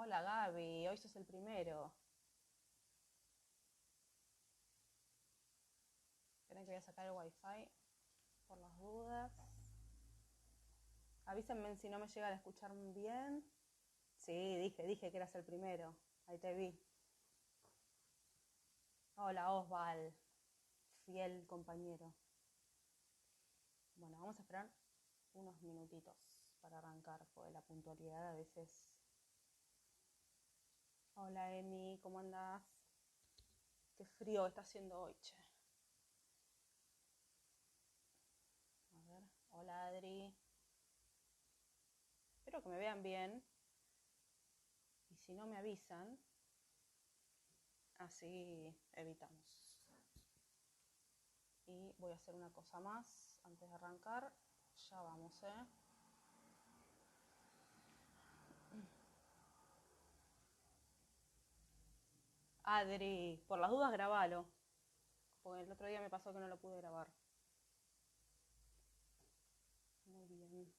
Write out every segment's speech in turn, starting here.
Hola Gaby, hoy sos el primero. Esperen que voy a sacar el wifi por las dudas. Avísenme si no me llegan a escuchar bien. Sí, dije que eras el primero. Ahí te vi. Hola Osval, fiel compañero. Bueno, vamos a esperar unos minutitos para arrancar, porque la puntualidad a veces... Hola Emi, ¿cómo andás? Qué frío está haciendo hoy, che. A ver, hola Adri. Espero que me vean bien. Y si no me avisan, así evitamos. Y voy a hacer una cosa más antes de arrancar. Ya vamos, Adri, por las dudas grabalo, porque el otro día me pasó que no lo pude grabar. Muy bien.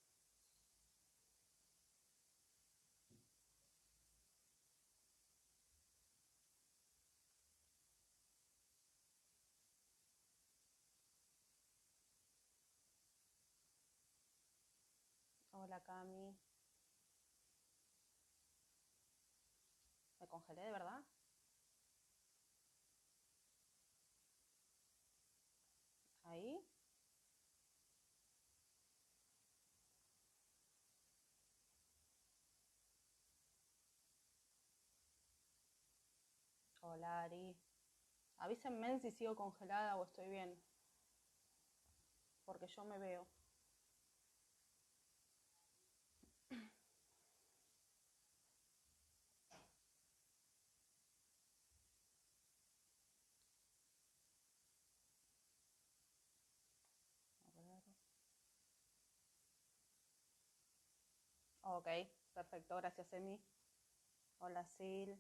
Hola Cami. ¿Me congelé de verdad? Ahí. Hola Ari. Avísenme si sigo congelada o estoy bien, porque yo me veo. A ver. Ok, perfecto, gracias Emi. Hola Sil.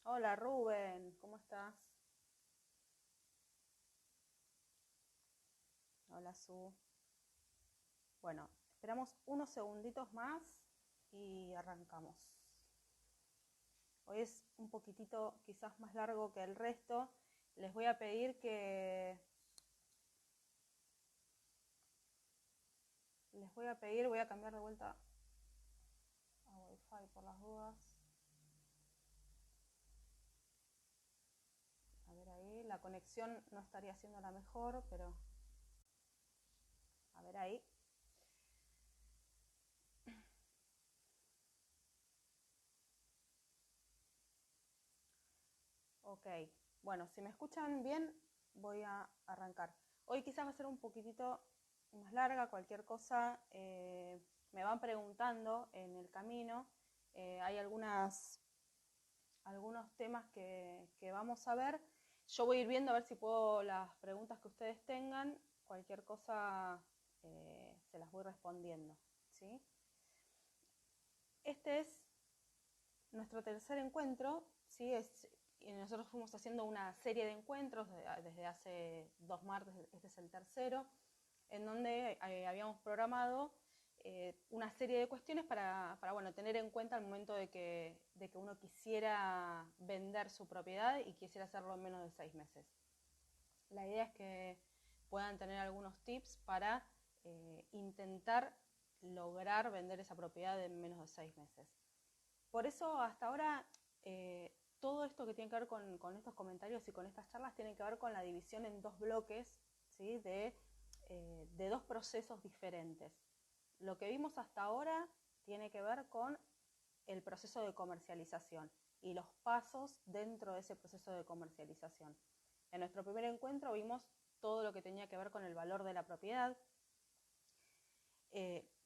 Hola Rubén, ¿cómo estás? Hola Su. Bueno, esperamos unos segunditos más y arrancamos. Hoy es un poquitito quizás más largo que el resto. Les voy a pedir que... voy a cambiar de vuelta a Wi-Fi por las dudas. A ver ahí, la conexión no estaría siendo la mejor, pero... A ver ahí. Ok, bueno, si me escuchan bien, voy a arrancar. Hoy quizás va a ser un poquitito más larga, cualquier cosa me van preguntando en el camino. Hay algunos temas que vamos a ver. Yo voy a ir viendo a ver si puedo las preguntas que ustedes tengan, cualquier cosa se las voy respondiendo, ¿sí? Este es nuestro tercer encuentro, ¿sí? Nosotros fuimos haciendo una serie de encuentros desde hace 2 martes, este es el tercero, en donde habíamos programado una serie de cuestiones para bueno, tener en cuenta al momento de que uno quisiera vender su propiedad y quisiera hacerlo en menos de 6 meses. La idea es que puedan tener algunos tips para intentar lograr vender esa propiedad en menos de 6 meses. Por eso hasta ahora todo esto que tiene que ver con estos comentarios y con estas charlas tiene que ver con la división en dos bloques, ¿sí? De dos procesos diferentes. Lo que vimos hasta ahora tiene que ver con el proceso de comercialización y los pasos dentro de ese proceso de comercialización. En nuestro primer encuentro vimos todo lo que tenía que ver con el valor de la propiedad,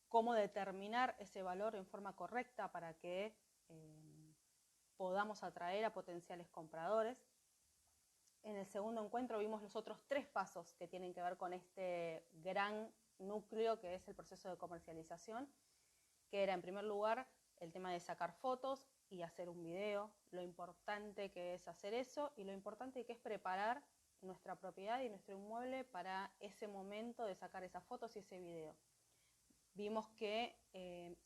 cómo determinar ese valor en forma correcta para que podamos atraer a potenciales compradores. En el segundo encuentro vimos los otros 3 pasos que tienen que ver con este gran núcleo que es el proceso de comercialización, que era en primer lugar el tema de sacar fotos y hacer un video, lo importante que es hacer eso y lo importante que es preparar nuestra propiedad y nuestro inmueble para ese momento de sacar esas fotos y ese video. vimos que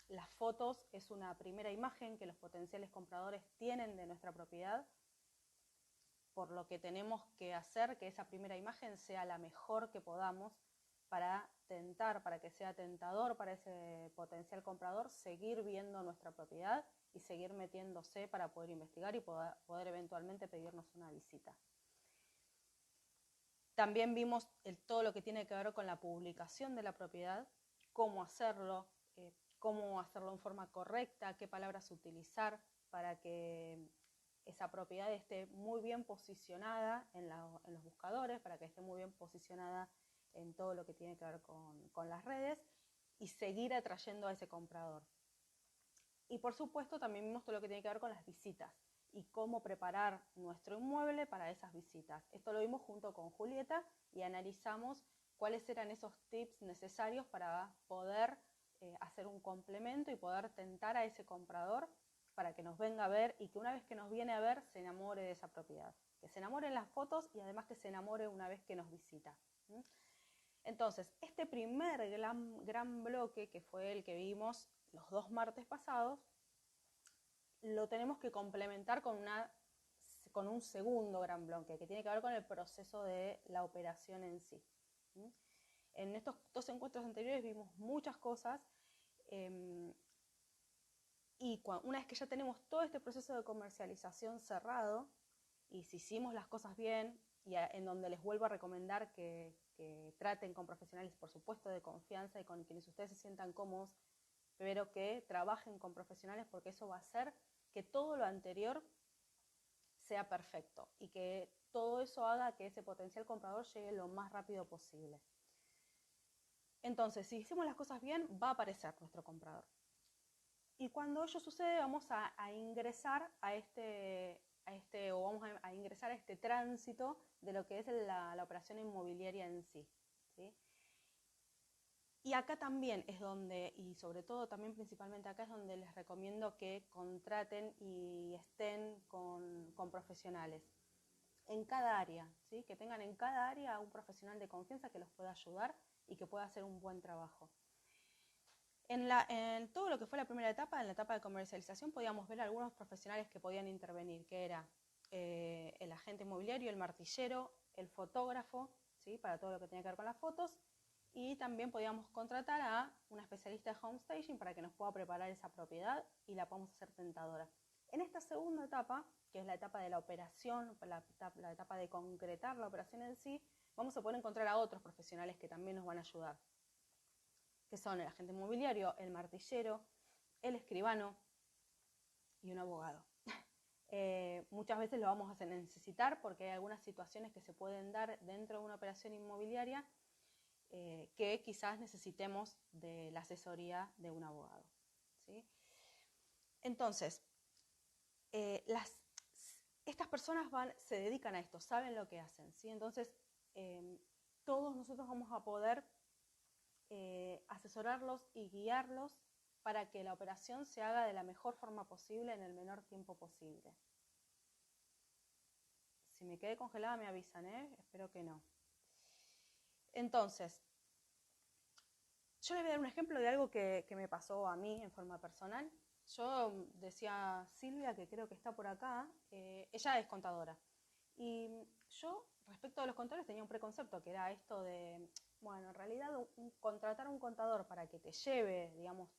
las fotos es una primera imagen que los potenciales compradores tienen de nuestra propiedad, por lo que tenemos que hacer que esa primera imagen sea la mejor que podamos para que sea tentador para ese potencial comprador seguir viendo nuestra propiedad y seguir metiéndose para poder investigar y poder eventualmente pedirnos una visita. También vimos todo lo que tiene que ver con la publicación de la propiedad, cómo hacerlo en forma correcta, qué palabras utilizar para que esa propiedad esté muy bien posicionada en los buscadores, para que esté muy bien posicionada en todo lo que tiene que ver con las redes y seguir atrayendo a ese comprador. Y por supuesto también vimos todo lo que tiene que ver con las visitas y cómo preparar nuestro inmueble para esas visitas. Esto lo vimos junto con Julieta y analizamos cuáles eran esos tips necesarios para poder hacer un complemento y poder tentar a ese comprador para que nos venga a ver y que una vez que nos viene a ver se enamore de esa propiedad. Que se enamore en las fotos y además que se enamore una vez que nos visita. Entonces, este primer gran bloque, que fue el que vimos los 2 martes pasados, lo tenemos que complementar con un segundo gran bloque, que tiene que ver con el proceso de la operación en sí. En estos 2 encuentros anteriores vimos muchas cosas, y una vez que ya tenemos todo este proceso de comercialización cerrado, y si hicimos las cosas bien, y en donde les vuelvo a recomendar que traten con profesionales, por supuesto, de confianza y con quienes ustedes se sientan cómodos, pero que trabajen con profesionales porque eso va a hacer que todo lo anterior sea perfecto y que todo eso haga que ese potencial comprador llegue lo más rápido posible. Entonces, si hicimos las cosas bien, va a aparecer nuestro comprador. Y cuando ello sucede, vamos a ingresar a ingresar a este tránsito de lo que es la operación inmobiliaria en sí, ¿sí? Y acá también es donde, y sobre todo también principalmente acá es donde les recomiendo que contraten y estén con profesionales en cada área, ¿sí? Que tengan en cada área un profesional de confianza que los pueda ayudar y que pueda hacer un buen trabajo. En todo lo que fue la primera etapa, en la etapa de comercialización, podíamos ver algunos profesionales que podían intervenir, que era el agente inmobiliario, el martillero, el fotógrafo, ¿sí? Para todo lo que tenía que ver con las fotos, y también podíamos contratar a una especialista de home staging para que nos pueda preparar esa propiedad y la podamos hacer tentadora. En esta segunda etapa, que es la etapa de la operación, la etapa de concretar la operación en sí, vamos a poder encontrar a otros profesionales que también nos van a ayudar, que son el agente inmobiliario, el martillero, el escribano y un abogado. Muchas veces lo vamos a necesitar porque hay algunas situaciones que se pueden dar dentro de una operación inmobiliaria que quizás necesitemos de la asesoría de un abogado, ¿sí? Entonces, estas personas se dedican a esto, saben lo que hacen, ¿sí? Entonces, todos nosotros vamos a poder asesorarlos y guiarlos para que la operación se haga de la mejor forma posible en el menor tiempo posible. Si me quedé congelada me avisan, espero que no. Entonces, yo les voy a dar un ejemplo de algo que me pasó a mí en forma personal. Yo decía Silvia, que creo que está por acá, ella es contadora. Y yo, respecto a los contadores, tenía un preconcepto, que era esto de, bueno, en realidad contratar a un contador para que te lleve, digamos,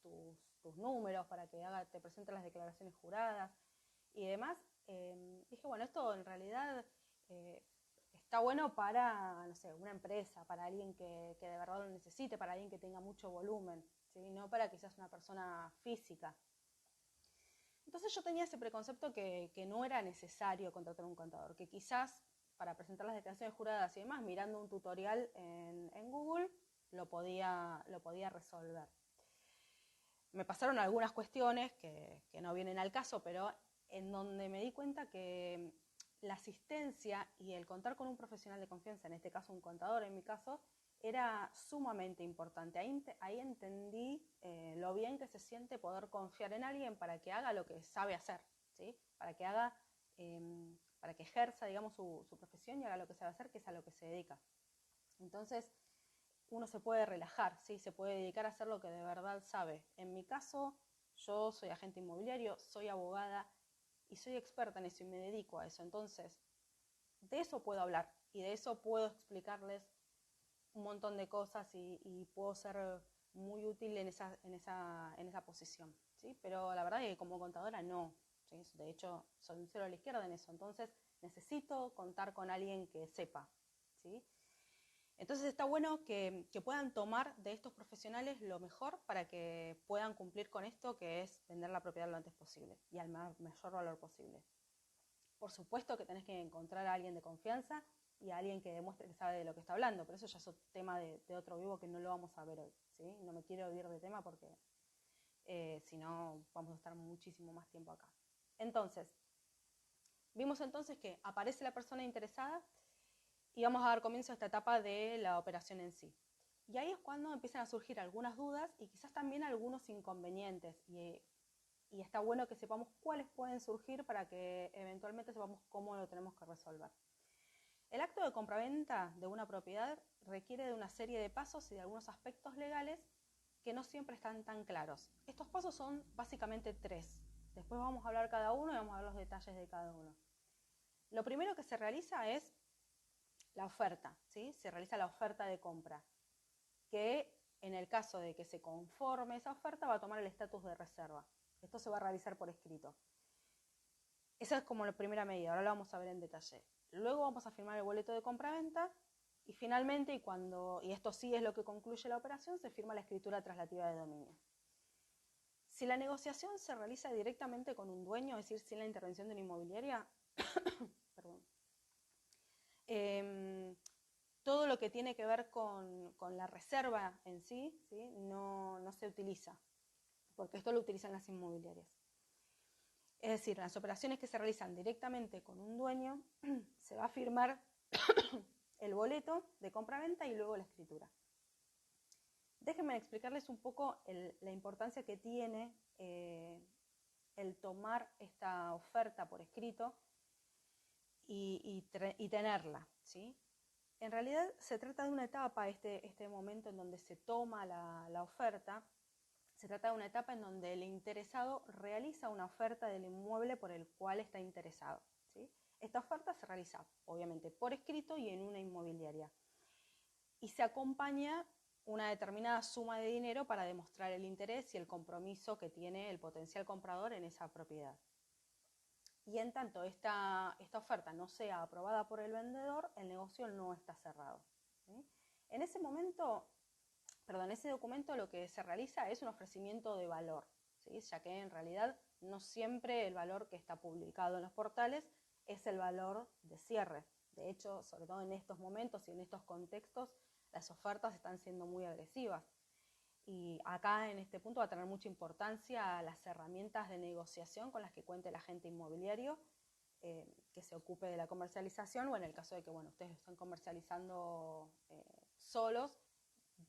tus números, para que te presente las declaraciones juradas y demás, dije, bueno, esto en realidad está bueno para, no sé, una empresa, para alguien que de verdad lo necesite, para alguien que tenga mucho volumen, ¿sí? No para que seas una persona física. Entonces yo tenía ese preconcepto que no era necesario contratar un contador, que quizás para presentar las declaraciones juradas y demás, mirando un tutorial en Google, lo podía resolver. Me pasaron algunas cuestiones que no vienen al caso, pero en donde me di cuenta que la asistencia y el contar con un profesional de confianza, en este caso un contador en mi caso, era sumamente importante. Ahí entendí lo bien que se siente poder confiar en alguien para que haga lo que sabe hacer, ¿sí? Para que ejerza, digamos, su profesión y haga lo que sabe hacer, que es a lo que se dedica. Entonces, uno se puede relajar, ¿sí? Se puede dedicar a hacer lo que de verdad sabe. En mi caso, yo soy agente inmobiliario, soy abogada y soy experta en eso y me dedico a eso. Entonces, de eso puedo hablar y de eso puedo explicarles un montón de cosas y puedo ser muy útil en esa posición, ¿sí? Pero la verdad es que como contadora no, ¿sí? De hecho soy un cero a la izquierda en eso, entonces necesito contar con alguien que sepa, ¿sí? Entonces está bueno que puedan tomar de estos profesionales lo mejor para que puedan cumplir con esto, que es vender la propiedad lo antes posible y al mayor valor posible. Por supuesto que tenés que encontrar a alguien de confianza y a alguien que demuestre que sabe de lo que está hablando, pero eso ya es un tema de otro vivo que no lo vamos a ver hoy, ¿sí? No me quiero ir de tema porque si no vamos a estar muchísimo más tiempo acá. Entonces, vimos entonces que aparece la persona interesada y vamos a dar comienzo a esta etapa de la operación en sí. Y ahí es cuando empiezan a surgir algunas dudas y quizás también algunos inconvenientes. Y está bueno que sepamos cuáles pueden surgir para que eventualmente sepamos cómo lo tenemos que resolver. El acto de compraventa de una propiedad requiere de una serie de pasos y de algunos aspectos legales que no siempre están tan claros. Estos pasos son básicamente 3. Después vamos a hablar cada uno y vamos a ver los detalles de cada uno. Lo primero que se realiza es la oferta, ¿sí? Se realiza la oferta de compra, que en el caso de que se conforme esa oferta va a tomar el estatus de reserva. Esto se va a realizar por escrito. Esa es como la primera medida, ahora lo vamos a ver en detalle. Luego vamos a firmar el boleto de compraventa y finalmente, y esto sí es lo que concluye la operación, se firma la escritura traslativa de dominio. Si la negociación se realiza directamente con un dueño, es decir, sin la intervención de una inmobiliaria, perdón, todo lo que tiene que ver con la reserva en sí, ¿sí? No se utiliza, porque esto lo utilizan las inmobiliarias. Es decir, las operaciones que se realizan directamente con un dueño, se va a firmar el boleto de compraventa y luego la escritura. Déjenme explicarles un poco la importancia que tiene el tomar esta oferta por escrito y tenerla, ¿sí? En realidad se trata de una etapa, este momento en donde se toma la oferta, se trata de una etapa en donde el interesado realiza una oferta del inmueble por el cual está interesado, ¿sí? Esta oferta se realiza, obviamente, por escrito y en una inmobiliaria. Y se acompaña una determinada suma de dinero para demostrar el interés y el compromiso que tiene el potencial comprador en esa propiedad. Y en tanto esta oferta no sea aprobada por el vendedor, el negocio no está cerrado, ¿sí? En ese momento, ese documento lo que se realiza es un ofrecimiento de valor, ¿sí? Ya que en realidad no siempre el valor que está publicado en los portales es el valor de cierre. De hecho, sobre todo en estos momentos y en estos contextos, las ofertas están siendo muy agresivas. Y acá en este punto va a tener mucha importancia las herramientas de negociación con las que cuente el agente inmobiliario que se ocupe de la comercialización, o en el caso de que ustedes lo estén comercializando solos,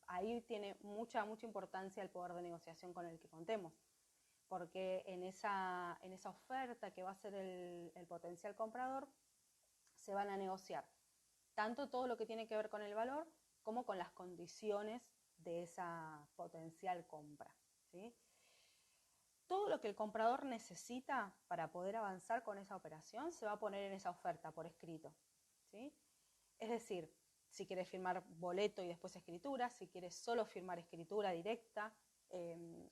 ahí tiene mucha importancia el poder de negociación con el que contemos, porque en esa oferta que va a hacer el potencial comprador se van a negociar tanto todo lo que tiene que ver con el valor como con las condiciones de esa potencial compra, ¿sí? Todo lo que el comprador necesita para poder avanzar con esa operación se va a poner en esa oferta por escrito, ¿sí? Es decir, si quieres firmar boleto y después escritura, si quieres solo firmar escritura directa,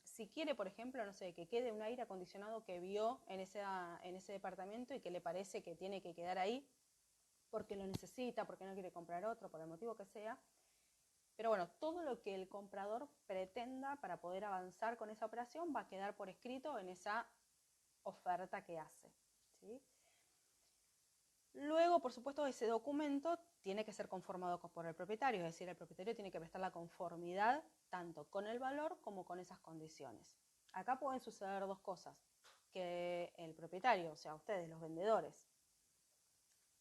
si quiere, por ejemplo, que quede un aire acondicionado que vio en ese departamento y que le parece que tiene que quedar ahí porque lo necesita, porque no quiere comprar otro, por el motivo que sea. Pero todo lo que el comprador pretenda para poder avanzar con esa operación va a quedar por escrito en esa oferta que hace, ¿sí? Luego, por supuesto, ese documento tiene que ser conformado por el propietario, es decir, el propietario tiene que prestar la conformidad tanto con el valor como con esas condiciones. Acá pueden suceder dos cosas, que el propietario, o sea, ustedes, los vendedores,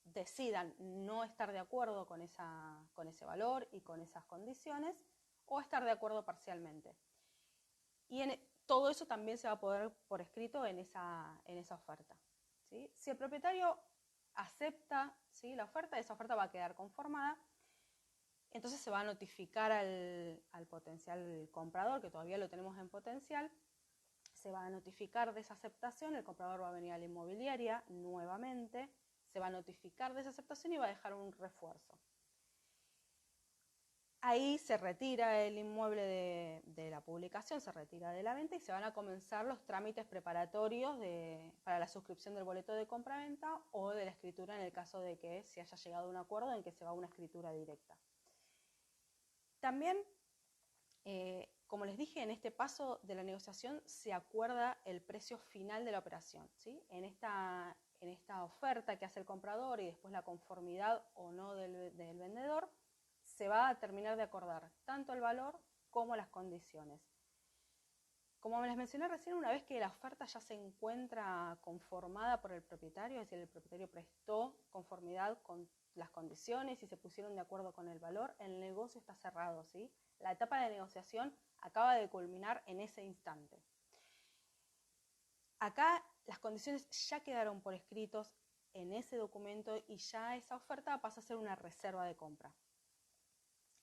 decidan no estar de acuerdo con ese valor y con esas condiciones, o estar de acuerdo parcialmente. Y todo eso también se va a poder por escrito en esa oferta, ¿sí? Si el propietario acepta, ¿sí?, la oferta, esa oferta va a quedar conformada Entonces se va a notificar al potencial comprador, que todavía lo tenemos en potencial, se va a notificar de esa aceptación, el comprador va a venir a la inmobiliaria nuevamente, se va a notificar de esa aceptación y va a dejar un refuerzo. Ahí se retira el inmueble de la publicación, se retira de la venta y se van a comenzar los trámites preparatorios para la suscripción del boleto de compraventa o de la escritura en el caso de que se haya llegado a un acuerdo en que se va a una escritura directa. También, como les dije, en este paso de la negociación se acuerda el precio final de la operación, ¿sí? En esta oferta que hace el comprador y después la conformidad o no del vendedor, se va a terminar de acordar tanto el valor como las condiciones. Como me les mencioné recién, una vez que la oferta ya se encuentra conformada por el propietario, es decir, el propietario prestó conformidad con las condiciones y se pusieron de acuerdo con el valor, el negocio está cerrado, ¿sí? La etapa de negociación acaba de culminar en ese instante. Acá las condiciones ya quedaron por escritos en ese documento y ya esa oferta pasa a ser una reserva de compra.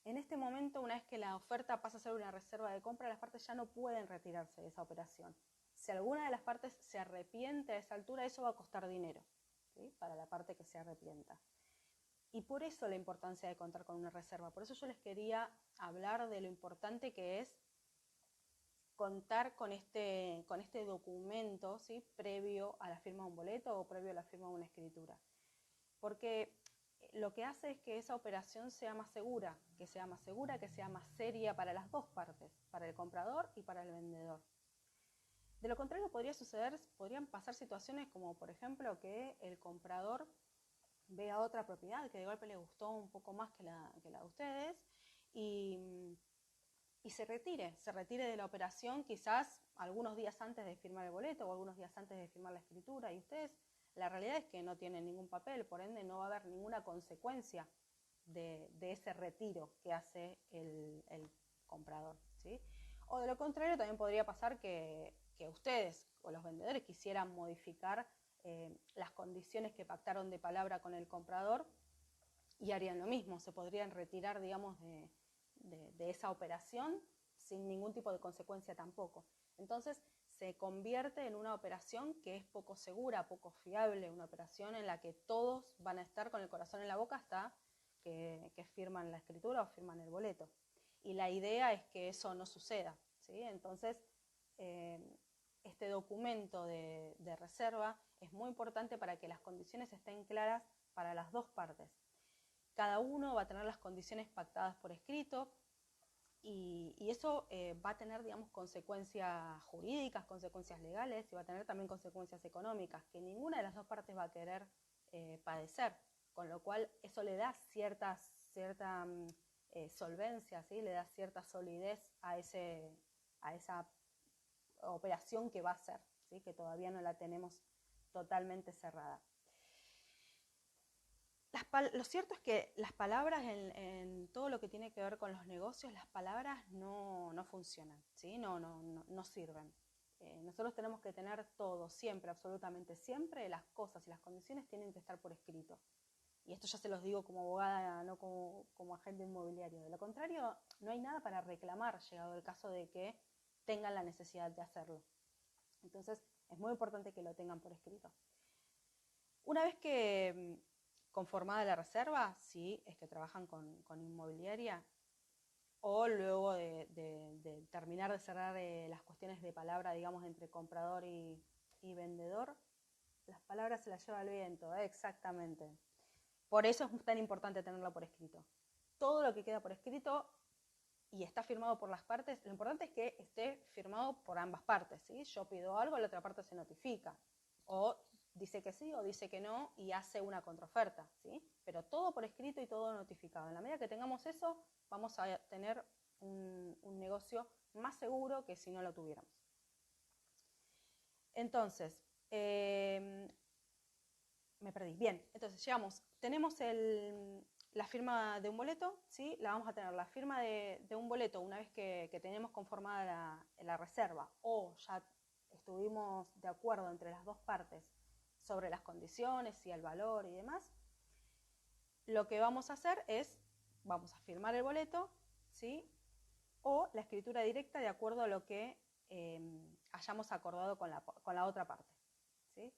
En este momento, una vez que la oferta pasa a ser una reserva de compra, las partes ya no pueden retirarse de esa operación. Si alguna de las partes se arrepiente a esa altura, eso va a costar dinero, ¿sí? Para la parte que se arrepienta. Y por eso la importancia de contar con una reserva. Por eso yo les quería hablar de lo importante que es contar con este documento, ¿sí? Previo a la firma de un boleto o previo a la firma de una escritura. Porque lo que hace es que esa operación sea más segura, que sea más seria para las dos partes, para el comprador y para el vendedor. De lo contrario podrían pasar situaciones como, por ejemplo, que el comprador vea otra propiedad que de golpe le gustó un poco más que la de ustedes y se retire de la operación quizás algunos días antes de firmar el boleto o algunos días antes de firmar la escritura y ustedes, la realidad es que no tienen ningún papel, por ende no va a haber ninguna consecuencia de ese retiro que hace el comprador, ¿sí? O de lo contrario también podría pasar que ustedes o los vendedores quisieran modificar las condiciones que pactaron de palabra con el comprador y harían lo mismo, se podrían retirar, digamos, de esa operación sin ningún tipo de consecuencia tampoco. Entonces se convierte en una operación que es poco segura, poco fiable, una operación en la que todos van a estar con el corazón en la boca hasta que firman la escritura o firman el boleto. Y la idea es que eso no suceda, ¿sí? Entonces, este documento de reserva es muy importante para que las condiciones estén claras para las dos partes. Cada uno va a tener las condiciones pactadas por escrito y eso va a tener, digamos, consecuencias jurídicas, consecuencias legales y va a tener también consecuencias económicas que ninguna de las dos partes va a querer padecer, con lo cual eso le da cierta solvencia, ¿sí? Le da cierta solidez a esa operación que va a ser, ¿sí? Que todavía no la tenemos totalmente cerrada. Lo cierto es que las palabras en todo lo que tiene que ver con los negocios, las palabras no funcionan, ¿sí? No sirven. Nosotros tenemos que tener todo, siempre, absolutamente siempre, las cosas y las condiciones tienen que estar por escrito. Y esto ya se los digo como abogada, no como agente inmobiliario. De lo contrario, no hay nada para reclamar, llegado el caso de que tengan la necesidad de hacerlo. Entonces, es muy importante que lo tengan por escrito. Una vez que conformada la reserva, si es que trabajan con inmobiliaria, o luego de terminar de cerrar las cuestiones de palabra, digamos, entre comprador y vendedor, las palabras se las lleva el viento, exactamente. Por eso es tan importante tenerlo por escrito. Todo lo que queda por escrito y está firmado por las partes, lo importante es que esté firmado por ambas partes, ¿sí? Yo pido algo, la otra parte se notifica, o dice que sí o dice que no y hace una contraoferta, ¿sí? Pero todo por escrito y todo notificado. En la medida que tengamos eso, vamos a tener un negocio más seguro que si no lo tuviéramos. Entonces, me perdí. Bien, entonces tenemos la firma de un boleto, ¿sí? La vamos a tener la firma de un boleto una vez que tenemos conformada la reserva o ya estuvimos de acuerdo entre las dos partes sobre las condiciones y el valor y demás. Lo que vamos a hacer es vamos a firmar el boleto, ¿sí? O la escritura directa de acuerdo a lo que hayamos acordado con la otra parte, ¿sí?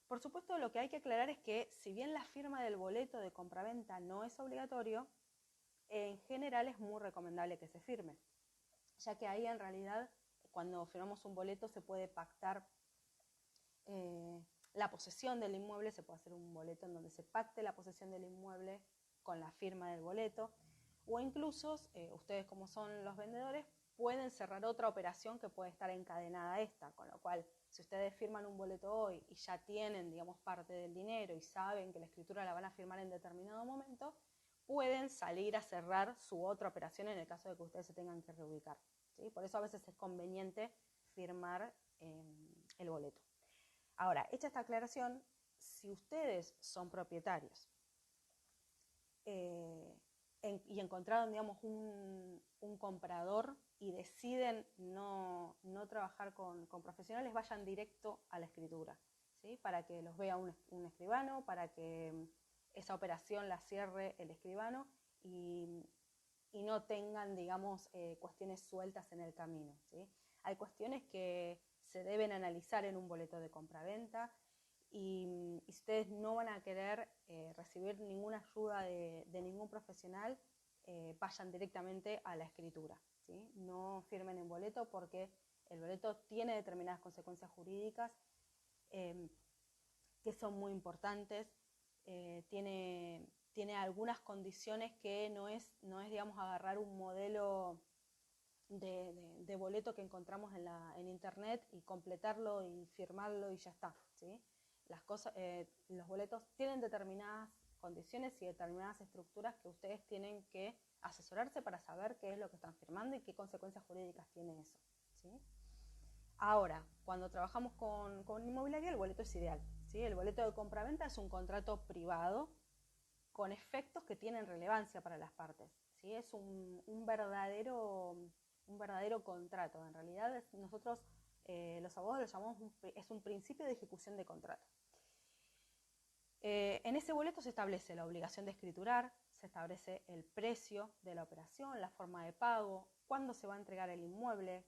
Por supuesto, lo que hay que aclarar es que si bien la firma del boleto de compraventa no es obligatorio, en general es muy recomendable que se firme, ya que ahí en realidad cuando firmamos un boleto se puede pactar la posesión del inmueble, se puede hacer un boleto en donde se pacte la posesión del inmueble con la firma del boleto, o incluso ustedes como son los vendedores pueden cerrar otra operación que puede estar encadenada a esta, con lo cual si ustedes firman un boleto hoy y ya tienen, digamos, parte del dinero y saben que la escritura la van a firmar en determinado momento, pueden salir a cerrar su otra operación en el caso de que ustedes se tengan que reubicar, ¿sí? Por eso a veces es conveniente firmar el boleto. Ahora, hecha esta aclaración, si ustedes son propietarios y encontraron, digamos, un comprador y deciden no trabajar con profesionales, vayan directo a la escritura, ¿sí? Para que los vea un escribano, para que esa operación la cierre el escribano y no tengan, digamos, cuestiones sueltas en el camino, ¿sí? Hay cuestiones que se deben analizar en un boleto de compraventa y si ustedes no van a querer recibir ninguna ayuda de ningún profesional, vayan directamente a la escritura, ¿sí? No firmen en boleto porque el boleto tiene determinadas consecuencias jurídicas que son muy importantes, tiene algunas condiciones que no es digamos, agarrar un modelo de boleto que encontramos en internet y completarlo y firmarlo y ya está, ¿sí? Los boletos tienen determinadas condiciones y determinadas estructuras que ustedes tienen que asesorarse para saber qué es lo que están firmando y qué consecuencias jurídicas tiene eso, ¿sí? Ahora, cuando trabajamos con inmobiliaria, el boleto es ideal, ¿sí? El boleto de compraventa es un contrato privado con efectos que tienen relevancia para las partes, ¿sí? Es un verdadero contrato. En realidad nosotros los abogados lo llamamos es un principio de ejecución de contrato. En ese boleto se establece la obligación de escriturar, se establece el precio de la operación, la forma de pago, cuándo se va a entregar el inmueble,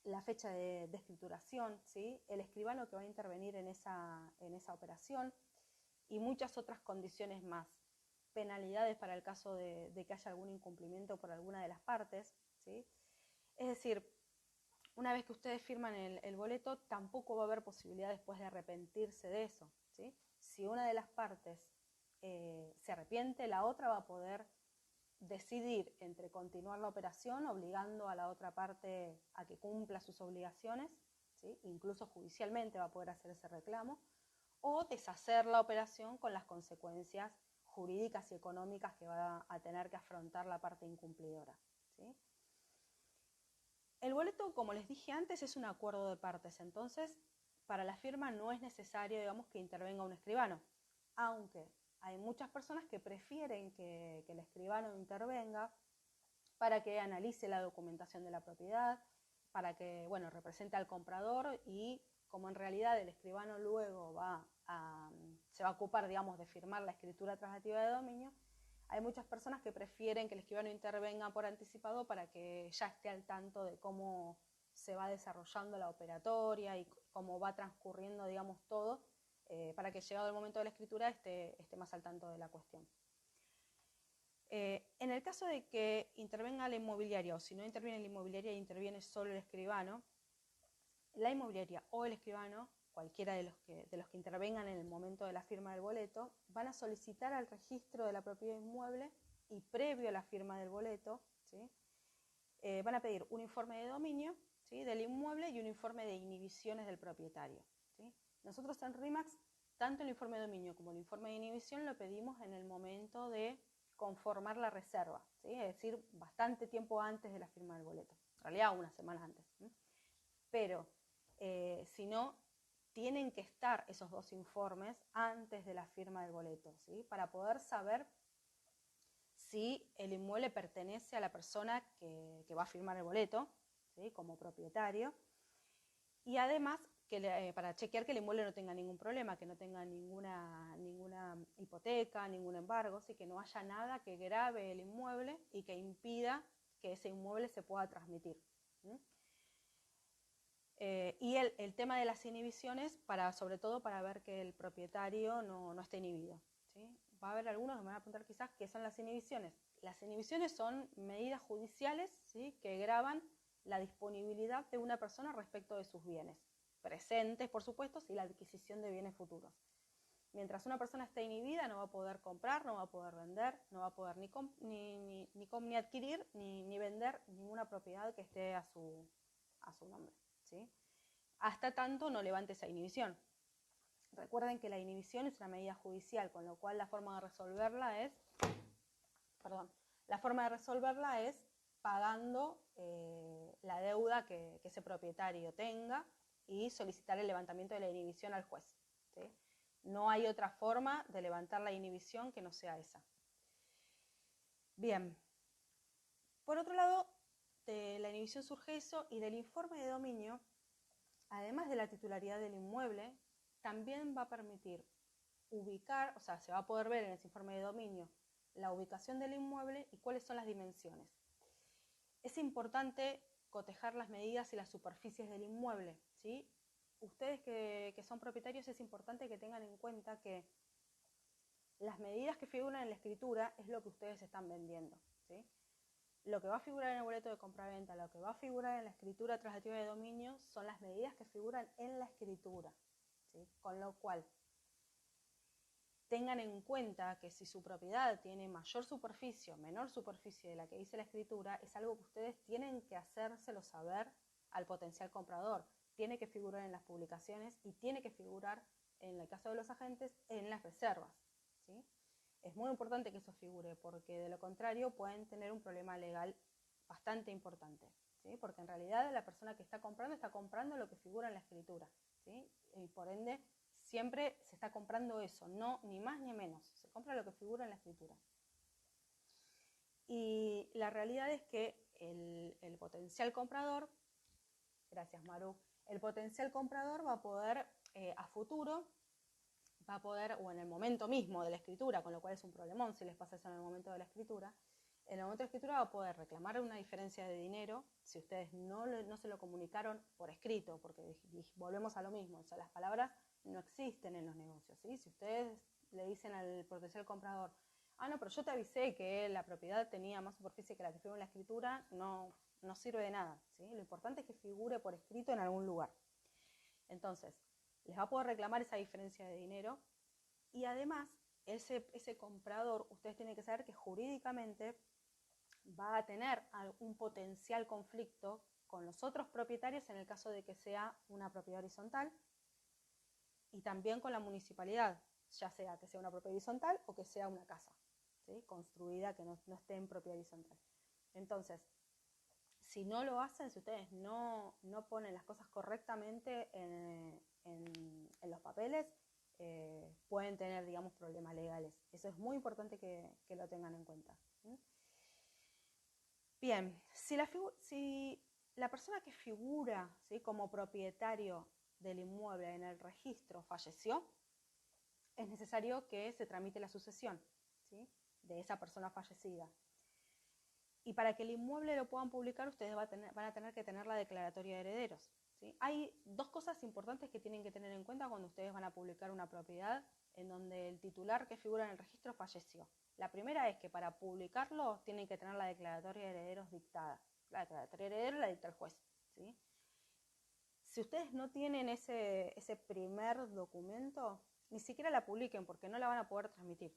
la fecha de escrituración, ¿sí? El escribano que va a intervenir en esa operación y muchas otras condiciones más. Penalidades para el caso de que haya algún incumplimiento por alguna de las partes, ¿sí? Es decir, una vez que ustedes firman el boleto, tampoco va a haber posibilidad después de arrepentirse de eso, ¿sí? Si una de las partes se arrepiente, la otra va a poder decidir entre continuar la operación obligando a la otra parte a que cumpla sus obligaciones, ¿sí? Incluso judicialmente va a poder hacer ese reclamo, o deshacer la operación con las consecuencias jurídicas y económicas que va a tener que afrontar la parte incumplidora, ¿sí? El boleto, como les dije antes, es un acuerdo de partes, entonces para la firma no es necesario, digamos, que intervenga un escribano, aunque hay muchas personas que prefieren que el escribano intervenga para que analice la documentación de la propiedad, para que, bueno, represente al comprador y como en realidad el escribano luego se va a ocupar, digamos, de firmar la escritura traslativa de dominio, hay muchas personas que prefieren que el escribano intervenga por anticipado para que ya esté al tanto de cómo se va desarrollando la operatoria y cómo va transcurriendo, digamos, todo, para que llegado el momento de la escritura esté más al tanto de la cuestión. En el caso de que intervenga la inmobiliaria o si no interviene la inmobiliaria y interviene solo el escribano, la inmobiliaria o el escribano, cualquiera de los que intervengan en el momento de la firma del boleto, van a solicitar al registro de la propiedad inmueble y previo a la firma del boleto, ¿sí? Van a pedir un informe de dominio, ¿sí?, del inmueble y un informe de inhibiciones del propietario, ¿sí? Nosotros en RE/MAX, tanto el informe de dominio como el informe de inhibición lo pedimos en el momento de conformar la reserva, ¿sí? Es decir, bastante tiempo antes de la firma del boleto, en realidad una semana antes, ¿sí? Pero si no, tienen que estar esos dos informes antes de la firma del boleto, ¿sí?, para poder saber si el inmueble pertenece a la persona que va a firmar el boleto, ¿sí?, como propietario, y además para chequear que el inmueble no tenga ningún problema, que no tenga ninguna hipoteca, ningún embargo, ¿sí? Que no haya nada que grave el inmueble y que impida que ese inmueble se pueda transmitir. Y el tema de las inhibiciones, sobre todo para ver que el propietario no esté inhibido, ¿sí? Va a haber algunos que me van a preguntar quizás qué son las inhibiciones. Las inhibiciones son medidas judiciales, ¿sí? Que gravan la disponibilidad de una persona respecto de sus bienes presentes, por supuesto, y la adquisición de bienes futuros. Mientras una persona esté inhibida, no va a poder comprar, no va a poder vender, no va a poder ni adquirir ni vender ninguna propiedad que esté a su nombre, ¿sí? Hasta tanto no levante esa inhibición. Recuerden que la inhibición es una medida judicial, con lo cual la forma de resolverla es pagando la deuda que ese propietario tenga y solicitar el levantamiento de la inhibición al juez, ¿sí? No hay otra forma de levantar la inhibición que no sea esa. Bien. Por otro lado, de la inhibición surge eso, y del informe de dominio, además de la titularidad del inmueble, también va a permitir ubicar, o sea, se va a poder ver en ese informe de dominio la ubicación del inmueble y cuáles son las dimensiones. Es importante cotejar las medidas y las superficies del inmueble, ¿sí? Ustedes que son propietarios, es importante que tengan en cuenta que las medidas que figuran en la escritura es lo que ustedes están vendiendo, ¿sí? Lo que va a figurar en el boleto de compraventa, lo que va a figurar en la escritura translativa de dominio son las medidas que figuran en la escritura, ¿sí? Con lo cual, tengan en cuenta que si su propiedad tiene mayor superficie o menor superficie de la que dice la escritura, es algo que ustedes tienen que hacérselo saber al potencial comprador. Tiene que figurar en las publicaciones y tiene que figurar, en el caso de los agentes, en las reservas, ¿sí? Es muy importante que eso figure, porque de lo contrario pueden tener un problema legal bastante importante, ¿sí? Porque en realidad la persona que está comprando lo que figura en la escritura, ¿sí? Y por ende siempre se está comprando eso, no ni más ni menos, se compra lo que figura en la escritura. Y la realidad es que el potencial comprador, gracias Maru, el potencial comprador va a poder a futuro, o en el momento mismo de la escritura, con lo cual es un problemón si les pasa eso en el momento de la escritura, en el momento de la escritura va a poder reclamar una diferencia de dinero si ustedes no se lo comunicaron por escrito, porque volvemos a lo mismo, o sea, las palabras no existen en los negocios, ¿sí? Si ustedes le dicen al potencial comprador, no, pero yo te avisé que la propiedad tenía más superficie que la que figura en la escritura, no sirve de nada, ¿sí? Lo importante es que figure por escrito en algún lugar. Entonces, les va a poder reclamar esa diferencia de dinero, y además ese comprador, ustedes tienen que saber que jurídicamente va a tener un potencial conflicto con los otros propietarios en el caso de que sea una propiedad horizontal, y también con la municipalidad, ya sea que sea una propiedad horizontal o que sea una casa, ¿sí? Construida que no esté en propiedad horizontal. Entonces, si no lo hacen, si ustedes no ponen las cosas correctamente en los papeles, pueden tener, digamos, problemas legales. Eso es muy importante que lo tengan en cuenta, ¿sí? Bien, si la persona que figura, ¿sí?, como propietario del inmueble en el registro falleció, es necesario que se tramite la sucesión, ¿sí?, de esa persona fallecida. Y para que el inmueble lo puedan publicar, ustedes van a tener que tener la declaratoria de herederos, ¿sí? Hay dos cosas importantes que tienen que tener en cuenta cuando ustedes van a publicar una propiedad en donde el titular que figura en el registro falleció. La primera es que para publicarlo tienen que tener la declaratoria de herederos dictada. La declaratoria de herederos la dicta el juez, ¿sí? Si ustedes no tienen ese primer documento, ni siquiera la publiquen porque no la van a poder transmitir.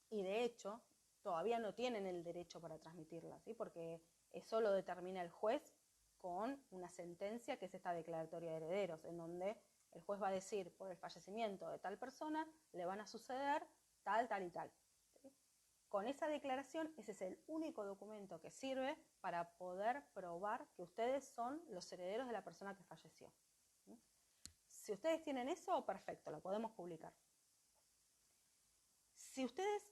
Y de hecho, todavía no tienen el derecho para transmitirla, ¿sí? Porque eso lo determina el juez con una sentencia que es esta declaratoria de herederos, en donde el juez va a decir, por el fallecimiento de tal persona, le van a suceder tal, tal y tal, ¿sí? Con esa declaración, ese es el único documento que sirve para poder probar que ustedes son los herederos de la persona que falleció, ¿sí? Si ustedes tienen eso, perfecto, lo podemos publicar. Si ustedes,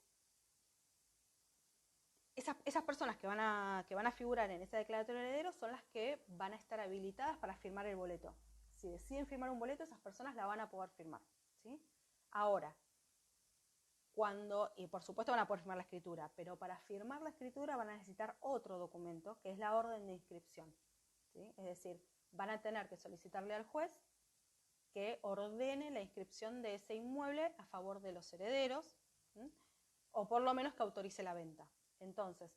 esas personas que van a figurar en esa declaratoria de herederos son las que van a estar habilitadas para firmar el boleto. si deciden firmar un boleto, esas personas la van a poder firmar, ¿sí? Ahora, y por supuesto van a poder firmar la escritura, pero para firmar la escritura van a necesitar otro documento, que es la orden de inscripción, ¿sí? Es decir, van a tener que solicitarle al juez que ordene la inscripción de ese inmueble a favor de los herederos, ¿sí? O por lo menos que autorice la venta. Entonces,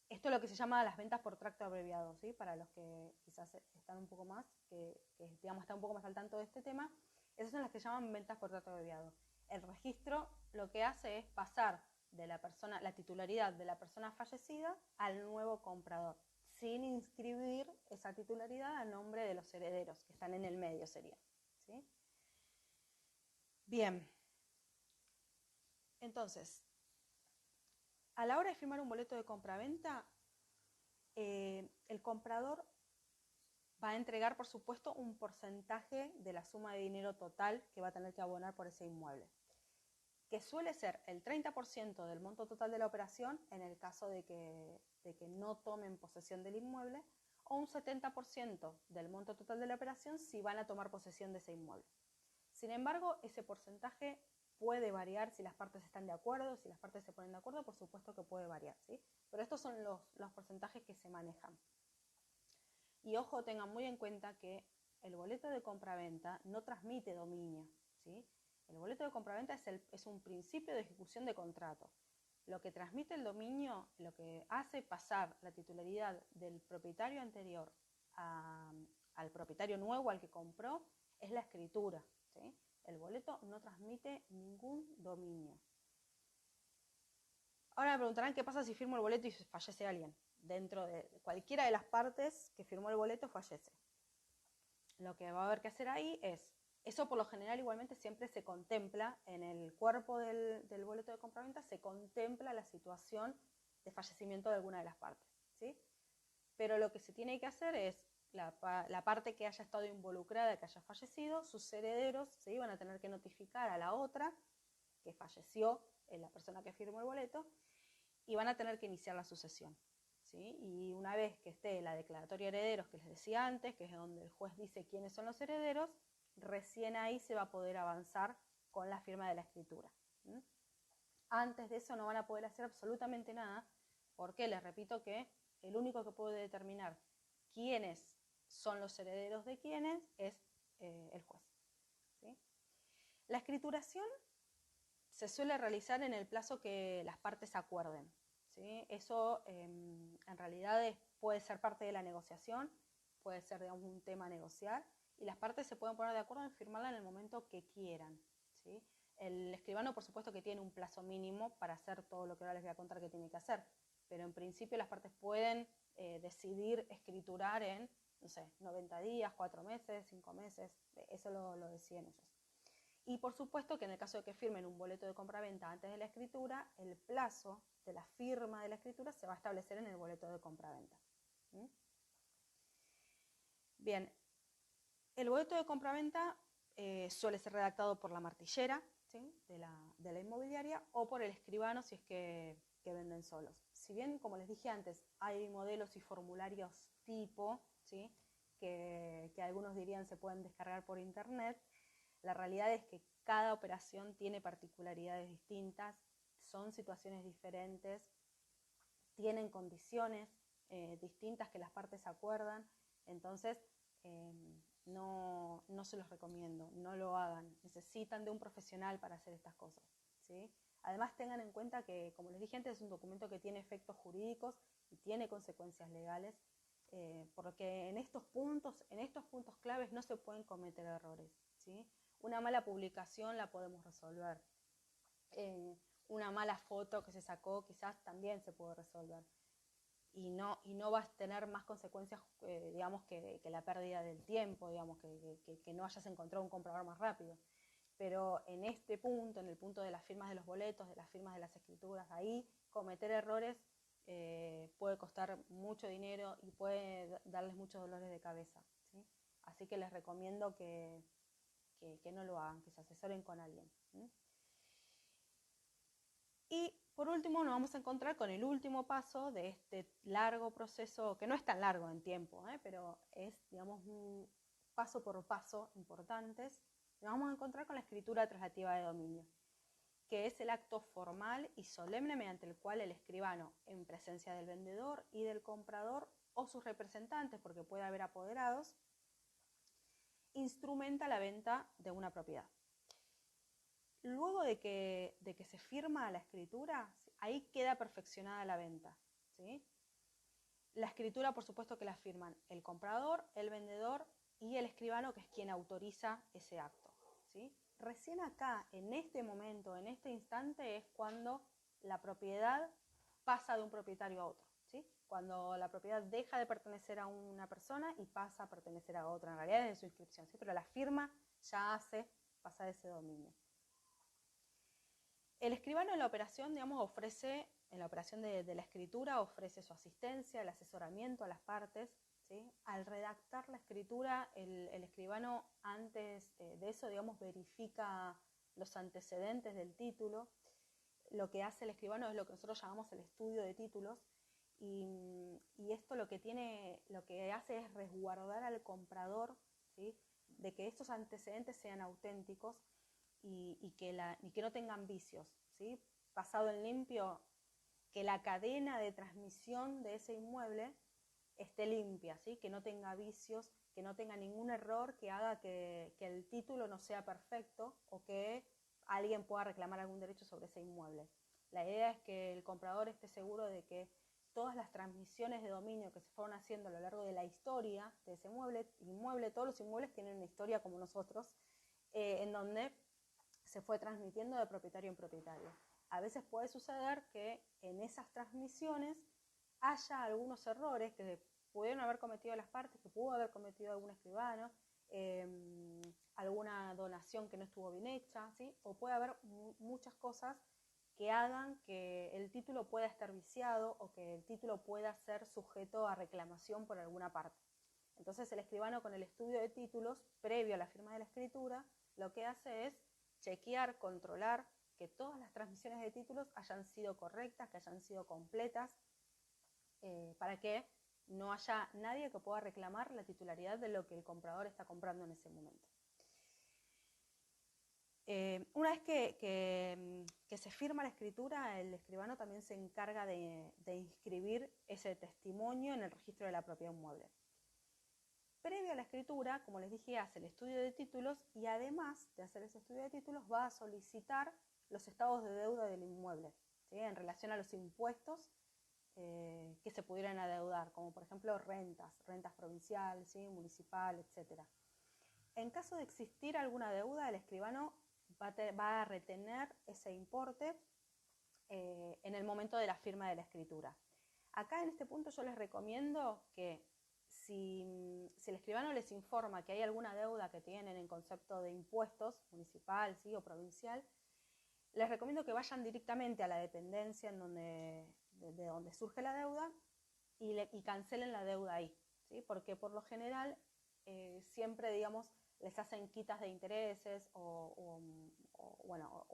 esto es lo que se llama las ventas por tracto abreviado, ¿sí? Para los que quizás están un poco más, que digamos, están un poco más al tanto de este tema, esas son las que se llaman ventas por tracto abreviado. El registro lo que hace es pasar de la titularidad de la persona fallecida al nuevo comprador, sin inscribir esa titularidad a nombre de los herederos, que están en el medio sería, ¿sí? Bien. Entonces, a la hora de firmar un boleto de compraventa, el comprador va a entregar, por supuesto, un porcentaje de la suma de dinero total que va a tener que abonar por ese inmueble, que suele ser el 30% del monto total de la operación en el caso de que no tomen posesión del inmueble, o un 70% del monto total de la operación si van a tomar posesión de ese inmueble. Sin embargo, ese porcentaje puede variar si las partes están de acuerdo, si las partes se ponen de acuerdo, por supuesto que puede variar, ¿sí? Pero estos son los porcentajes que se manejan. Y ojo, tengan muy en cuenta que el boleto de compraventa no transmite dominio, ¿sí? El boleto de compraventa es un principio de ejecución de contrato. Lo que transmite el dominio, lo que hace pasar la titularidad del propietario anterior al propietario nuevo, al que compró, es la escritura, ¿sí? El boleto no transmite ningún dominio. Ahora me preguntarán qué pasa si firmo el boleto y fallece alguien. Dentro de cualquiera de las partes que firmó el boleto fallece. Lo que va a haber que hacer ahí es, eso por lo general igualmente siempre se contempla en el cuerpo del boleto de compraventa, se contempla la situación de fallecimiento de alguna de las partes, ¿sí? Pero lo que se tiene que hacer es, la parte que haya estado involucrada, que haya fallecido, sus herederos, ¿sí? Van a tener que notificar a la otra que falleció, la persona que firmó el boleto, y van a tener que iniciar la sucesión, ¿sí? Y una vez que esté la declaratoria de herederos que les decía antes, que es donde el juez dice quiénes son los herederos, recién ahí se va a poder avanzar con la firma de la escritura. Antes de eso no van a poder hacer absolutamente nada, porque les repito que el único que puede determinar quiénes son los herederos de quiénes es el juez, ¿sí? La escrituración se suele realizar en el plazo que las partes acuerden, ¿sí? Eso en realidad puede ser parte de la negociación, puede ser, digamos, un tema a negociar, y las partes se pueden poner de acuerdo en firmarla en el momento que quieran, ¿sí? El escribano, por supuesto, que tiene un plazo mínimo para hacer todo lo que ahora les voy a contar que tiene que hacer, pero en principio las partes pueden decidir escriturar en, no sé, 90 días, 4 meses, 5 meses, eso lo deciden ellos. Y por supuesto que en el caso de que firmen un boleto de compraventa antes de la escritura, el plazo de la firma de la escritura se va a establecer en el boleto de compraventa. ¿Mm? Bien, el boleto de compraventa suele ser redactado por la martillera, ¿sí? de la inmobiliaria, o por el escribano si es que venden solos. Si bien, como les dije antes, hay modelos y formularios tipo, ¿sí? que algunos dirían se pueden descargar por internet, la realidad es que cada operación tiene particularidades distintas, son situaciones diferentes, tienen condiciones distintas que las partes acuerdan, entonces no se los recomiendo, no lo hagan, necesitan de un profesional para hacer estas cosas, ¿sí? Además tengan en cuenta que, como les dije antes, es un documento que tiene efectos jurídicos y tiene consecuencias legales, porque en estos puntos claves no se pueden cometer errores, ¿sí? Una mala publicación la podemos resolver, una mala foto que se sacó quizás también se puede resolver, y no vas a tener más consecuencias, digamos, que la pérdida del tiempo, digamos, que no hayas encontrado un comprador más rápido. Pero en este punto, en el punto de las firmas de los boletos, de las firmas de las escrituras, ahí cometer errores puede costar mucho dinero y puede darles muchos dolores de cabeza, ¿sí? Así que les recomiendo que no lo hagan, que se asesoren con alguien, ¿sí? Y Por último, nos vamos a encontrar con el último paso de este largo proceso, que no es tan largo en tiempo, pero es, digamos, un paso por paso importantes. Nos vamos a encontrar con la escritura traslativa de dominio, que es el acto formal y solemne mediante el cual el escribano, en presencia del vendedor y del comprador o sus representantes, porque puede haber apoderados, instrumenta la venta de una propiedad. Luego de que se firma la escritura, ahí queda perfeccionada la venta, ¿sí? La escritura, por supuesto, que la firman el comprador, el vendedor y el escribano, que es quien autoriza ese acto, ¿sí? Recién acá, en este momento, en este instante, es cuando la propiedad pasa de un propietario a otro, ¿sí? Cuando la propiedad deja de pertenecer a una persona y pasa a pertenecer a otra, en realidad en su inscripción, ¿sí? Pero la firma ya hace pasar ese dominio. El escribano en la operación, digamos, ofrece, en la operación de la escritura, ofrece su asistencia, el asesoramiento a las partes, ¿sí? Al redactar la escritura, el escribano antes de eso, digamos, verifica los antecedentes del título. Lo que hace el escribano es lo que nosotros llamamos el estudio de títulos, y esto lo que hace es resguardar al comprador, ¿sí? De que estos antecedentes sean auténticos y que no tengan vicios, ¿sí? Pasado en limpio, que la cadena de transmisión de ese inmueble esté limpia, ¿sí? Que no tenga vicios, que no tenga ningún error que haga que el título no sea perfecto o que alguien pueda reclamar algún derecho sobre ese inmueble. La idea es que el comprador esté seguro de que todas las transmisiones de dominio que se fueron haciendo a lo largo de la historia de ese inmueble, todos los inmuebles tienen una historia como nosotros, en donde se fue transmitiendo de propietario en propietario. A veces puede suceder que en esas transmisiones haya algunos errores que pudieron haber cometido las partes, que pudo haber cometido algún escribano, alguna donación que no estuvo bien hecha, ¿sí? O puede haber muchas cosas que hagan que el título pueda estar viciado o que el título pueda ser sujeto a reclamación por alguna parte. Entonces el escribano, con el estudio de títulos previo a la firma de la escritura, lo que hace es chequear, controlar que todas las transmisiones de títulos hayan sido correctas, que hayan sido completas, para que no haya nadie que pueda reclamar la titularidad de lo que el comprador está comprando en ese momento. Una vez que se firma la escritura, el escribano también se encarga de inscribir ese testimonio en el registro de la propiedad inmueble. Previo a la escritura, como les dije, hace el estudio de títulos y además de hacer ese estudio de títulos va a solicitar los estados de deuda del inmueble, ¿sí? En relación a los impuestos que se pudieran adeudar, como por ejemplo rentas provincial, ¿sí? Municipal, etc. En caso de existir alguna deuda, el escribano va a retener ese importe en el momento de la firma de la escritura. Acá en este punto yo les recomiendo que si el escribano les informa que hay alguna deuda que tienen en concepto de impuestos, municipal, ¿sí? O provincial, les recomiendo que vayan directamente a la dependencia de donde surge la deuda y cancelen la deuda ahí, ¿sí? Porque por lo general siempre, digamos, les hacen quitas de intereses o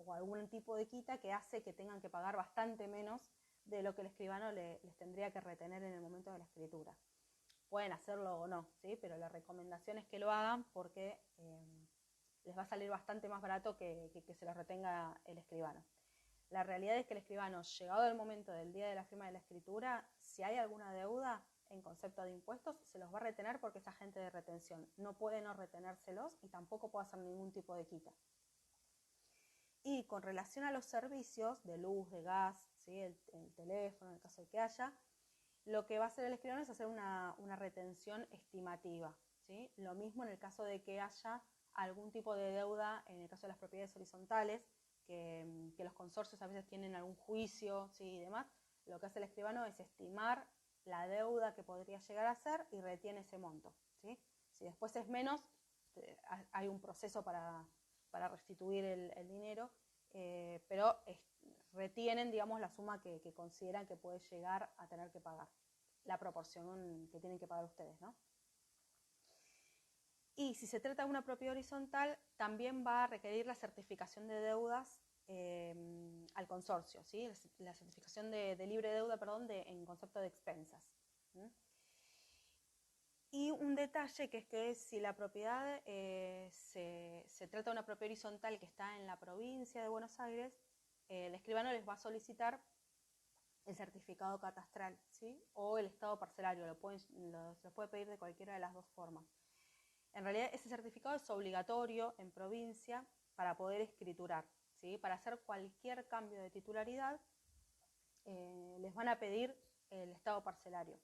algún tipo de quita que hace que tengan que pagar bastante menos de lo que el escribano les tendría que retener en el momento de la escritura. Pueden hacerlo o no, ¿sí? Pero la recomendación es que lo hagan porque les va a salir bastante más barato que se los retenga el escribano. La realidad es que el escribano, llegado el momento del día de la firma de la escritura, si hay alguna deuda en concepto de impuestos, se los va a retener porque es agente de retención. No puede no retenérselos y tampoco puede hacer ningún tipo de quita. Y con relación a los servicios de luz, de gas, ¿sí? el teléfono, en el caso de que haya, lo que va a hacer el escribano es hacer una retención estimativa, ¿sí? Lo mismo en el caso de que haya algún tipo de deuda, en el caso de las propiedades horizontales, que los consorcios a veces tienen algún juicio, ¿sí? Y demás. Lo que hace el escribano es estimar la deuda que podría llegar a ser y retiene ese monto, ¿sí? Si después es menos, hay un proceso para restituir el dinero, pero retienen, digamos, la suma que consideran que puede llegar a tener que pagar, la proporción que tienen que pagar ustedes, ¿no? Y si se trata de una propiedad horizontal, también va a requerir la certificación de deudas al consorcio, ¿sí? La certificación de libre deuda, perdón, en concepto de expensas. ¿Sí? Y un detalle que es que si la propiedad se trata de una propiedad horizontal que está en la provincia de Buenos Aires, el escribano les va a solicitar el certificado catastral, ¿sí? O el estado parcelario, lo puede pedir de cualquiera de las dos formas. En realidad ese certificado es obligatorio en provincia para poder escriturar, ¿sí? Para hacer cualquier cambio de titularidad les van a pedir el estado parcelario.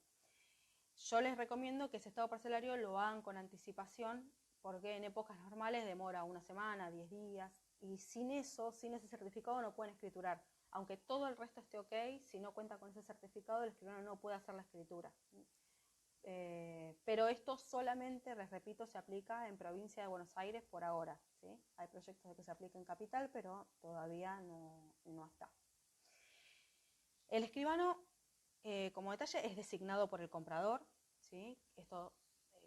Yo les recomiendo que ese estado parcelario lo hagan con anticipación porque en épocas normales demora una semana, 10 días y sin eso, sin ese certificado no pueden escriturar. Aunque todo el resto esté ok, si no cuenta con ese certificado el escribano no puede hacer la escritura. Pero esto solamente, les repito, se aplica en provincia de Buenos Aires por ahora, ¿sí? Hay proyectos de que se aplique en capital, pero todavía no está. El escribano, como detalle, es designado por el comprador, ¿sí? Esto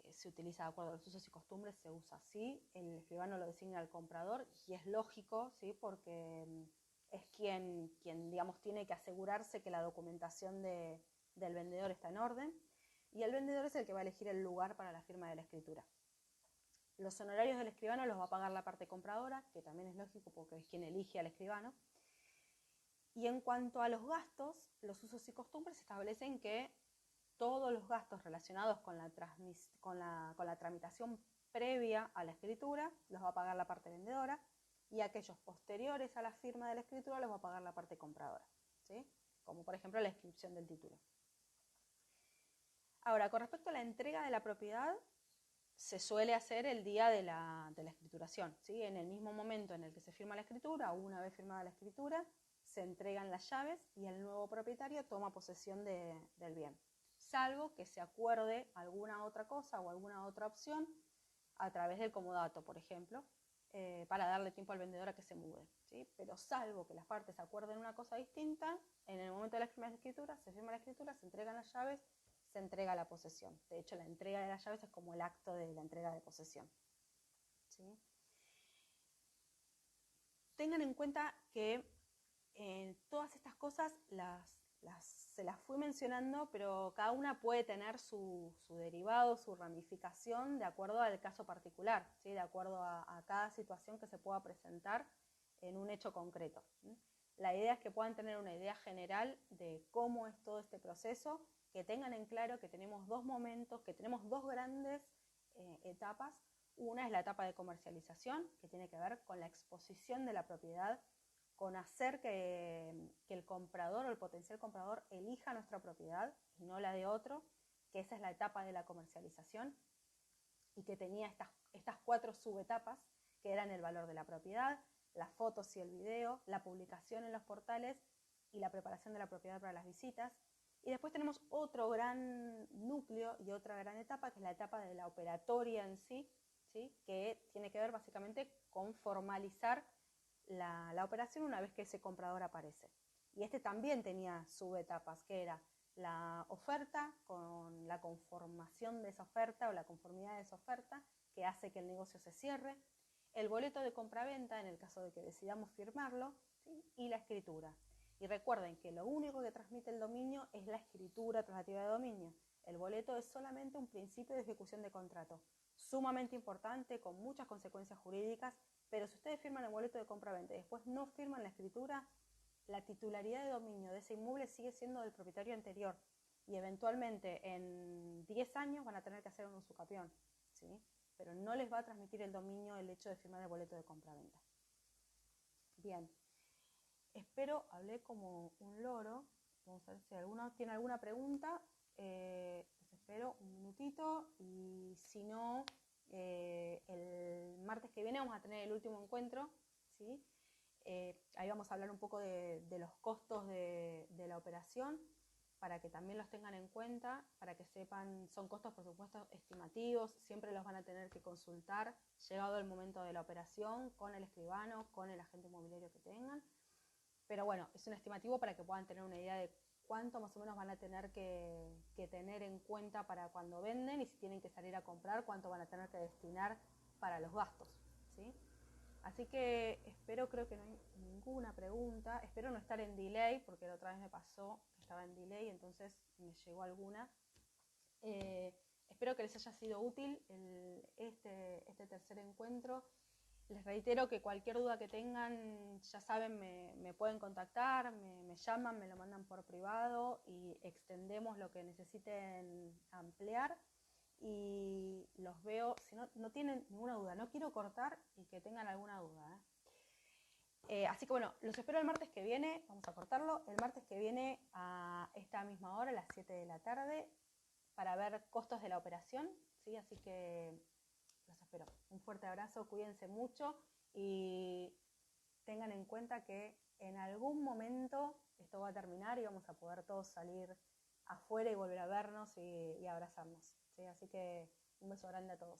se utiliza de acuerdo a los usos y costumbres, se usa así. El escribano lo designa al comprador y es lógico, ¿sí? Porque es quien digamos, tiene que asegurarse que la documentación del vendedor está en orden. Y el vendedor es el que va a elegir el lugar para la firma de la escritura. Los honorarios del escribano los va a pagar la parte compradora, que también es lógico porque es quien elige al escribano. Y en cuanto a los gastos, los usos y costumbres establecen que todos los gastos relacionados con la tramitación previa a la escritura los va a pagar la parte vendedora y aquellos posteriores a la firma de la escritura los va a pagar la parte compradora, ¿sí? Como por ejemplo la inscripción del título. Ahora, con respecto a la entrega de la propiedad, se suele hacer el día de la escrituración, ¿sí? En el mismo momento en el que se firma la escritura, o una vez firmada la escritura, se entregan las llaves y el nuevo propietario toma posesión del bien, salvo que se acuerde alguna otra cosa o alguna otra opción a través del comodato, por ejemplo, para darle tiempo al vendedor a que se mude, ¿sí? Pero salvo que las partes acuerden una cosa distinta, en el momento de la firma de la escritura, se firma la escritura, se entregan las llaves, se entrega la posesión. De hecho, la entrega de las llaves es como el acto de la entrega de posesión, ¿sí? Tengan en cuenta que todas estas cosas se las fui mencionando, pero cada una puede tener su derivado, su ramificación, de acuerdo al caso particular, ¿sí? De acuerdo a cada situación que se pueda presentar en un hecho concreto, ¿sí? La idea es que puedan tener una idea general de cómo es todo este proceso, que tengan en claro que tenemos dos momentos, que tenemos dos grandes etapas. Una es la etapa de comercialización, que tiene que ver con la exposición de la propiedad, con hacer que el comprador o el potencial comprador elija nuestra propiedad y no la de otro, que esa es la etapa de la comercialización y que tenía estas 4 subetapas, que eran el valor de la propiedad, las fotos y el video, la publicación en los portales y la preparación de la propiedad para las visitas. Y después tenemos otro gran núcleo y otra gran etapa, que es la etapa de la operatoria en sí, ¿sí? Que tiene que ver básicamente con formalizar la operación una vez que ese comprador aparece. Y este también tenía subetapas, que era la oferta con la conformación de esa oferta o la conformidad de esa oferta, que hace que el negocio se cierre, el boleto de compraventa en el caso de que decidamos firmarlo, ¿sí? Y la escritura. Y recuerden que lo único que transmite el dominio es la escritura traslativa de dominio. El boleto es solamente un principio de ejecución de contrato, sumamente importante, con muchas consecuencias jurídicas, pero si ustedes firman el boleto de compraventa y después no firman la escritura, la titularidad de dominio de ese inmueble sigue siendo del propietario anterior y eventualmente en 10 años van a tener que hacer un usucapión, ¿sí? Pero no les va a transmitir el dominio el hecho de firmar el boleto de compraventa. Bien, espero, hablé como un loro. Vamos a ver si alguno tiene alguna pregunta. Les espero un minutito y si no, el martes que viene vamos a tener el último encuentro, ¿sí? Ahí vamos a hablar un poco de los costos de la operación, para que también los tengan en cuenta, para que sepan, son costos por supuesto estimativos, siempre los van a tener que consultar llegado el momento de la operación con el escribano, con el agente inmobiliario que tengan, pero bueno, es un estimativo para que puedan tener una idea de cuánto más o menos van a tener que tener en cuenta para cuando venden, y si tienen que salir a comprar, cuánto van a tener que destinar para los gastos, ¿sí? Así que espero, creo que no hay ninguna pregunta. Espero no estar en delay, porque la otra vez me pasó que estaba en delay, entonces me llegó alguna. Espero que les haya sido útil este tercer encuentro. Les reitero que cualquier duda que tengan, ya saben, me pueden contactar, me llaman, me lo mandan por privado y extendemos lo que necesiten ampliar. Y los veo, si no tienen ninguna duda, no quiero cortar y que tengan alguna duda. Así que bueno, los espero el martes que viene, vamos a cortarlo, el martes que viene a esta misma hora, a las 7 de la tarde, para ver costos de la operación, ¿sí? Así que los espero. Un fuerte abrazo, cuídense mucho y tengan en cuenta que en algún momento esto va a terminar y vamos a poder todos salir afuera y volver a vernos y abrazarnos, ¿sí? Así que un beso grande a todos.